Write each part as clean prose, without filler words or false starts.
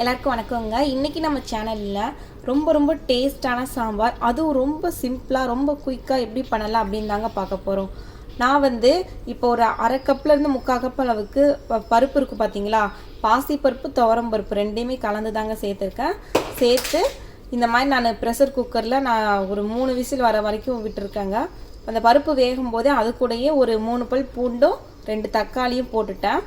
எல்லாருக்கும் வணக்கங்க. இன்றைக்கி நம்ம சேனலில் ரொம்ப டேஸ்டான சாம்பார், அதுவும் ரொம்ப சிம்பிளாக ரொம்ப குயிக்காக எப்படி பண்ணலாம் அப்படின்னு தாங்க பார்க்க போகிறோம். நான் இப்போ ஒரு அரை கப்லேருந்து 3/4 கப் அளவுக்கு பருப்பு இருக்குது பார்த்தீங்களா, பாசிப்பருப்பு துவரம் பருப்பு ரெண்டையுமே கலந்து தாங்க சேர்த்துருக்கேன். சேர்த்து இந்த மாதிரி நான் ப்ரெஷர் குக்கரில் நான் ஒரு 3 விசில் வர வரைக்கும் விட்டுருக்கேங்க. அந்த பருப்பு வேகும் போதே அது கூடயே ஒரு 3 பல் பூண்டும் 2 தக்காளியும் போட்டுட்டேன்.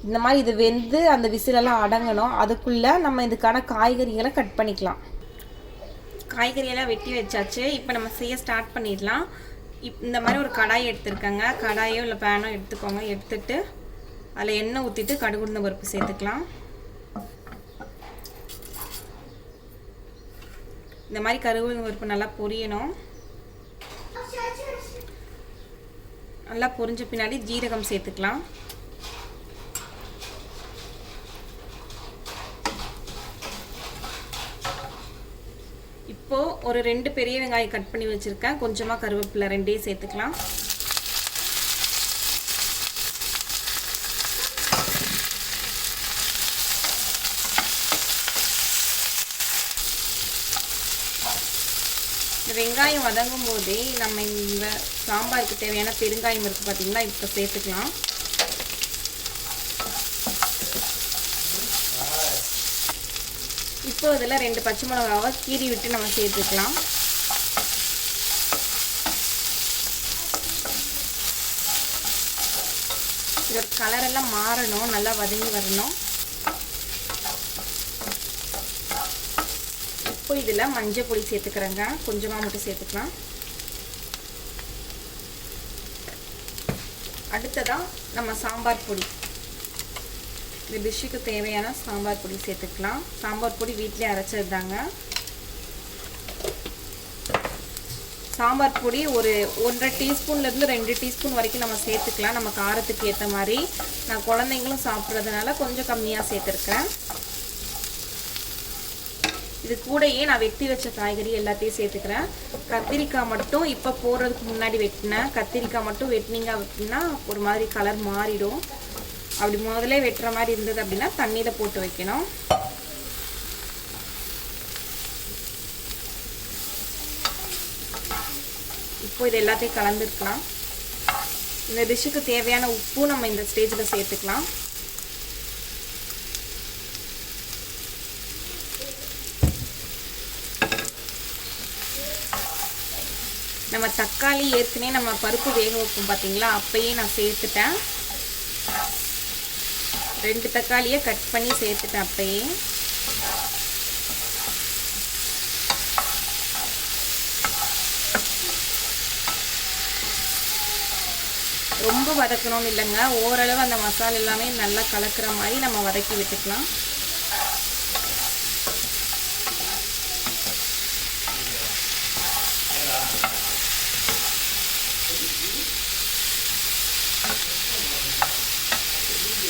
இந்த மாதிரி இது வெந்து அந்த விசிலெல்லாம் அடங்கணும். அதுக்குள்ளே நம்ம இதுக்கான காய்கறிகளை கட் பண்ணிக்கலாம். காய்கறியெல்லாம் வெட்டி வச்சாச்சு. இப்போ நம்ம செய்ய ஸ்டார்ட் பண்ணிடலாம். இந்த மாதிரி ஒரு கடாய் எடுத்துருக்கேங்க. கடாயோ இல்லை பேனோ எடுத்துக்கோங்க. எடுத்துட்டு அதில் எண்ணெய் ஊற்றிட்டு கடுகு உளுந்த பருப்பு சேர்த்துக்கலாம். இந்த மாதிரி கடுகு உளுந்த பருப்பு நல்லா பொரியணும். நல்லா பொரிஞ்ச பின்னாடி ஜீரகம் சேர்த்துக்கலாம். இப்போது ஒரு 2 பெரிய வெங்காயம் கட் பண்ணி வச்சுருக்கேன். கொஞ்சமாக கருவேப்பிலை ரெண்டையும் சேர்த்துக்கலாம். இந்த வெங்காயம் வதங்கும் போதே நம்ம இந்த சாம்பாருக்கு தேவையான பெருங்காயம் இருக்குது பார்த்தீங்களா, இப்போ சேர்த்துக்கலாம். இப்போ இதில் 2 பச்சை மிளகாவை கீறி விட்டு நம்ம சேர்த்துக்கலாம். இதோட கலரெல்லாம் மாறணும், நல்லா வதங்கி வரணும். இப்போ இதில் மஞ்சள் பொடி சேர்த்துக்கிறேங்க. கொஞ்சமாக மட்டும் சேர்த்துக்கலாம். அடுத்ததாக நம்ம சாம்பார் பொடி, இந்த டிஷ்ஷுக்கு தேவையான சாம்பார் பொடி சேர்த்துக்கலாம். சாம்பார் பொடி வீட்டிலே அரைச்சது தாங்க. சாம்பார் பொடி ஒரு 1.5 டீஸ்பூன்லேருந்து 2 டீஸ்பூன் வரைக்கும் நம்ம சேர்த்துக்கலாம், நம்ம காரத்துக்கு ஏற்ற மாதிரி. நான் குழந்தைங்களும் சாப்பிட்றதுனால கொஞ்சம் கம்மியாக சேர்த்துருக்கேன். இது கூடயே நான் வெட்டி வச்ச காய்கறி எல்லாத்தையும் சேர்த்துக்கிறேன். கத்திரிக்காய் மட்டும் இப்போ போடுறதுக்கு முன்னாடி வெட்டினேன். கத்திரிக்காய் மட்டும் வெட்டினீங்க அப்படின்னா ஒரு மாதிரி கலர் மாறிடும். அப்படி முதல்ல வெட்டுற மாதிரி இருந்தது அப்படின்னா தண்ணியில் போட்டு வைக்கணும். இப்போ இது எல்லாத்தையும் கலந்துருக்கலாம். இந்த டிஷ்ஷுக்கு தேவையான உப்பும் நம்ம இந்த ஸ்டேஜில் சேர்த்துக்கலாம். நம்ம தக்காளி ஏற்கனவே நம்ம பருப்பு வேக வைப்போம் பார்த்தீங்களா, அப்பயே நான் சேர்த்துட்டேன். 2 தக்காளியை கட் பண்ணி சேர்த்துட்டேன் அப்பயே. ரொம்ப வதக்கணும்னு இல்லைங்க, ஓரளவு அந்த மசாலா எல்லாமே நல்லா கலக்கிற மாதிரி நம்ம வதக்கி விட்டுக்கலாம்.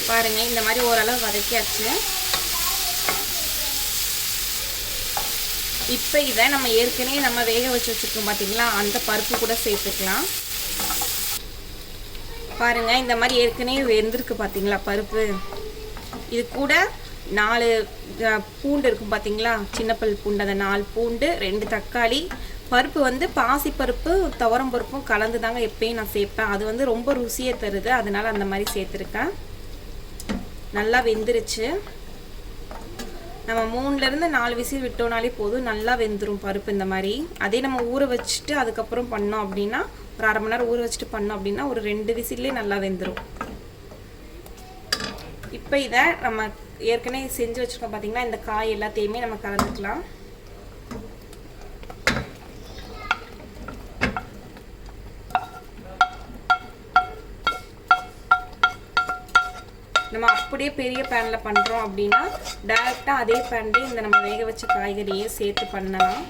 பாருங்க, இந்த மாதிரி ஓரளவு வதக்கியாச்சு. இப்போ இதை நம்ம ஏற்கனவே நம்ம வேக வச்சு வச்சுருக்கோம் பார்த்தீங்களா, அந்த பருப்பு கூட சேர்த்துக்கலாம். பாருங்க, இந்த மாதிரி ஏற்கனவே வெந்திருக்கு பார்த்தீங்களா பருப்பு. இது கூட 4 பூண்டு இருக்கும் பார்த்தீங்களா, சின்னப்பல் பூண்டு, அந்த 4 பூண்டு 2 தக்காளி. பருப்பு பாசிப்பருப்பு துவரம் பருப்பும் கலந்து தாங்க எப்பயும் நான் சேர்ப்பேன். அது ரொம்ப ருசியை தருது, அதனால அந்த மாதிரி சேர்த்துருக்கேன். நல்லா வெந்துருச்சு. நம்ம 3லேருந்து 4 விசில் விட்டோனாலே போதும், நல்லா வெந்துடும் பருப்பு இந்த மாதிரி. அதே நம்ம ஊற வச்சுட்டு அதுக்கப்புறம் பண்ணோம் அப்படின்னா, ஒரு அரை மணி நேரம் ஊற வச்சுட்டு பண்ணோம் அப்படின்னா ஒரு 2 விசில்லே நல்லா வெந்துடும். இப்போ இதை நம்ம ஏற்கனவே செஞ்சு வச்சுருக்கோம் பார்த்தீங்கன்னா, இந்த காய் எல்லாத்தையுமே நம்ம கலந்துக்கலாம். நம்ம அப்படியே பெரிய பேனில் பண்ணுறோம் அப்படின்னா டைரெக்டாக அதே பேன்லேயே இந்த நம்ம வேக வச்ச காய்கறியை சேர்த்து பண்ணலாம்.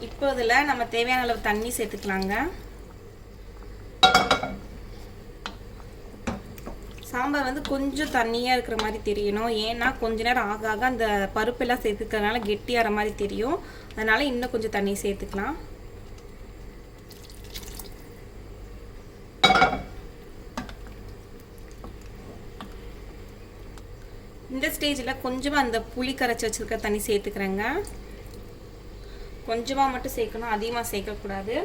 இப்போ இதில் நம்ம தேவையான அளவு தண்ணி சேர்த்துக்கலாங்க. சாம்பார் வந்து கொஞ்சம் தண்ணியாக இருக்கிற மாதிரி தெரியணும். ஏன்னா கொஞ்ச நேரம் ஆக ஆக அந்த பருப்பெல்லாம் சேர்த்துக்கிறதுனால கெட்டியாகிற மாதிரி தெரியும். அதனால் இன்னும் கொஞ்சம் தண்ணி சேர்த்துக்கலாம். இந்த ஸ்டேஜில் கொஞ்சமாக அந்த புளி கரைச்சி வச்சுருக்க தண்ணி சேர்த்துக்கிறேங்க. கொஞ்சமாக மட்டும் சேர்க்கணும், அதிகமாக சேர்க்கக்கூடாது.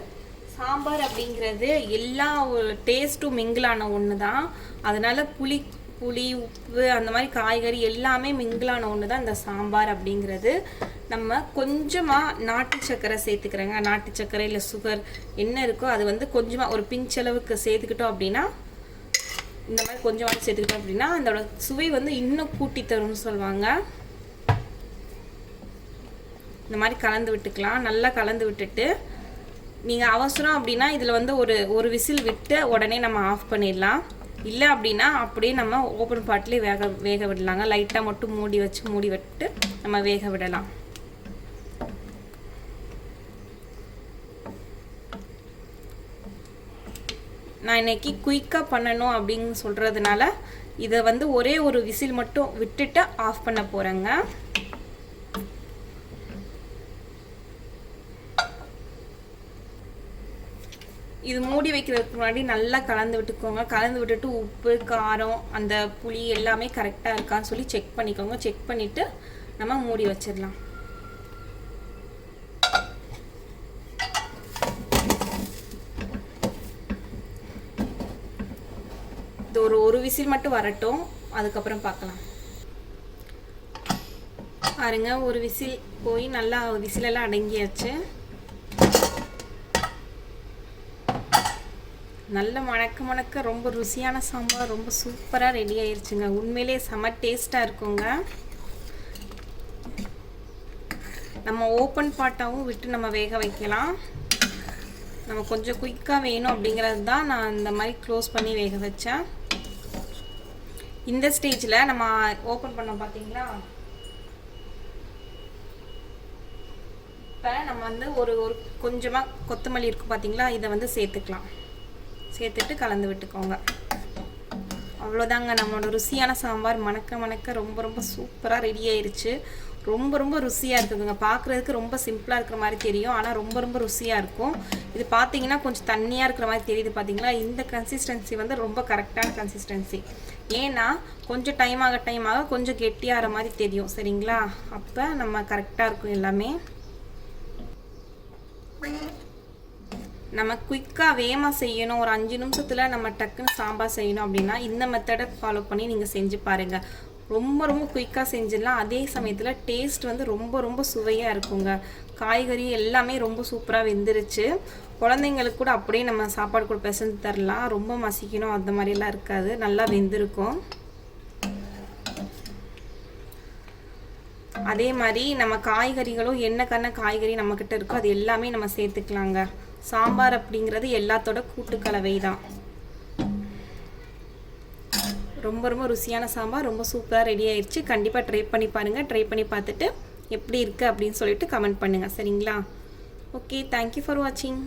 சாம்பார் அப்படிங்கிறது எல்லா டேஸ்ட்டும் மிங்கிளான ஒன்று தான். அதனால் புளி உப்பு அந்த மாதிரி காய்கறி எல்லாமே மிங்கிளான ஒன்று தான் இந்த சாம்பார் அப்படிங்கிறது. நம்ம கொஞ்சமாக நாட்டு சர்க்கரை சேர்த்துக்கிறேங்க. நாட்டு சர்க்கரை இல்லை சுகர் என்ன இருக்கோ அது வந்து கொஞ்சமாக ஒரு பிஞ்சளவுக்கு சேர்த்துக்கிட்டோம் அப்படின்னா, இந்த மாதிரி கொஞ்சமாக சேர்த்துக்கிட்டோம் அப்படின்னா அதோட சுவை வந்து இன்னும் கூட்டி தரும்னு சொல்லுவாங்க. இந்த மாதிரி கலந்து விட்டுக்கலாம். நல்லா கலந்து விட்டுட்டு நீங்கள் அவசரம் அப்படின்னா இதில் வந்து ஒரு விசில் விட்டு உடனே நம்ம ஆஃப் பண்ணிடலாம். இல்லை அப்படின்னா அப்படியே நம்ம ஓப்பன் பாட்டிலே வேக விடலாங்க. லைட்டாக மட்டும் மூடி விட்டு நம்ம வேக விடலாம். நான் இன்னைக்கு குயிக்காக பண்ணணும் அப்படின்னு சொல்கிறதுனால இதை வந்து ஒரே ஒரு விசில் மட்டும் விட்டுட்டு ஆஃப் பண்ண போகிறேங்க. இது மூடி வைக்கிறதுக்கு முன்னாடி நல்லா கலந்து விட்டுக்கோங்க. கலந்து விட்டுட்டு உப்பு காரம் அந்த புளி எல்லாமே கரெக்டாக இருக்கான்னு சொல்லி செக் பண்ணிக்கோங்க. செக் பண்ணிவிட்டு நம்ம மூடி வச்சிடலாம். இது ஒரு விசில் மட்டும் வரட்டும், அதுக்கப்புறம் பார்க்கலாம். பாருங்க, ஒரு விசில் போய் நல்லா விசிலெல்லாம் அடங்கியாச்சு. நல்ல மணக்க ரொம்ப ருசியான சாம்பார் ரொம்ப சூப்பராக ரெடி ஆயிடுச்சுங்க. உண்மையிலே செம டேஸ்ட்டாக இருக்குங்க. நம்ம ஓப்பன் பாட்டாகவும் விட்டு நம்ம வேக வைக்கலாம். நம்ம கொஞ்சம் குயிக்காக வேணும் அப்படிங்கிறது தான் நான் இந்த மாதிரி க்ளோஸ் பண்ணி வேக வச்சேன். இந்த ஸ்டேஜில் நம்ம ஓப்பன் பண்ணோம் பார்த்தீங்களா, இப்போ நம்ம வந்து ஒரு கொஞ்சமாக கொத்தமல்லி இருக்குது பார்த்தீங்களா, இதை வந்து சேர்த்துக்கலாம். சேர்த்துட்டு கலந்து விட்டுக்கோங்க. அவ்வளோதாங்க, நம்மளோட ருசியான சாம்பார் மணக்க ரொம்ப சூப்பராக ரெடி ஆயிடுச்சு. ரொம்ப ருசியாக இருக்குதுங்க. பார்க்குறதுக்கு ரொம்ப சிம்பிளாக இருக்கிற மாதிரி தெரியும், ஆனால் ரொம்ப ருசியாக இருக்கும். இது பார்த்தீங்கன்னா கொஞ்சம் தண்ணியாக இருக்கிற மாதிரி தெரியுது பார்த்தீங்களா. இந்த கன்சிஸ்டன்சி வந்து ரொம்ப கரெக்டான கன்சிஸ்டன்சி. ஏன்னா கொஞ்சம் டைம் ஆக கொஞ்சம் கெட்டியாகிற மாதிரி தெரியும். சரிங்களா, அப்போ நம்ம கரெக்டாக இருக்கும் எல்லாமே. நம்ம குயிக்காக வேகமாக செய்யணும், ஒரு 5 நிமிஷத்தில் நம்ம டக்குன்னு சாம்பார் செய்யணும் அப்படின்னா இந்த மெத்தடை ஃபாலோ பண்ணி நீங்கள் செஞ்சு பாருங்கள். ரொம்ப குயிக்காக செஞ்சிடலாம். அதே சமயத்தில் டேஸ்ட் வந்து ரொம்ப சுவையாக இருக்குங்க. காய்கறி எல்லாமே ரொம்ப சூப்பராக வெந்துருச்சு. குழந்தைங்களுக்கு கூட அப்படியே நம்ம சாப்பாடு கூட பிசைஞ்சு தரலாம். ரொம்ப மசிக்கணும் அந்த மாதிரிலாம் இருக்காது, நல்லா வெந்திருக்கும். அதே மாதிரி நம்ம காய்கறிகளும் என்ன காய்கறி நம்மக்கிட்ட இருக்கோ அது எல்லாமே நம்ம சேர்த்துக்கலாங்க. சாம்பார் அப்படிங்கிறது எல்லாத்தோட கூட்டுக்கலவை தான். ரொம்ப ருசியான சாம்பார் ரொம்ப சூப்பராக ரெடி ஆயிடுச்சு. கண்டிப்பாக ட்ரை பண்ணி பாருங்கள். ட்ரை பண்ணி பார்த்துட்டு எப்படி இருக்குது அப்படின்னு சொல்லிட்டு கமெண்ட் பண்ணுங்கள். சரிங்களா, ஓகே, தேங்க்யூ ஃபார் வாட்சிங்.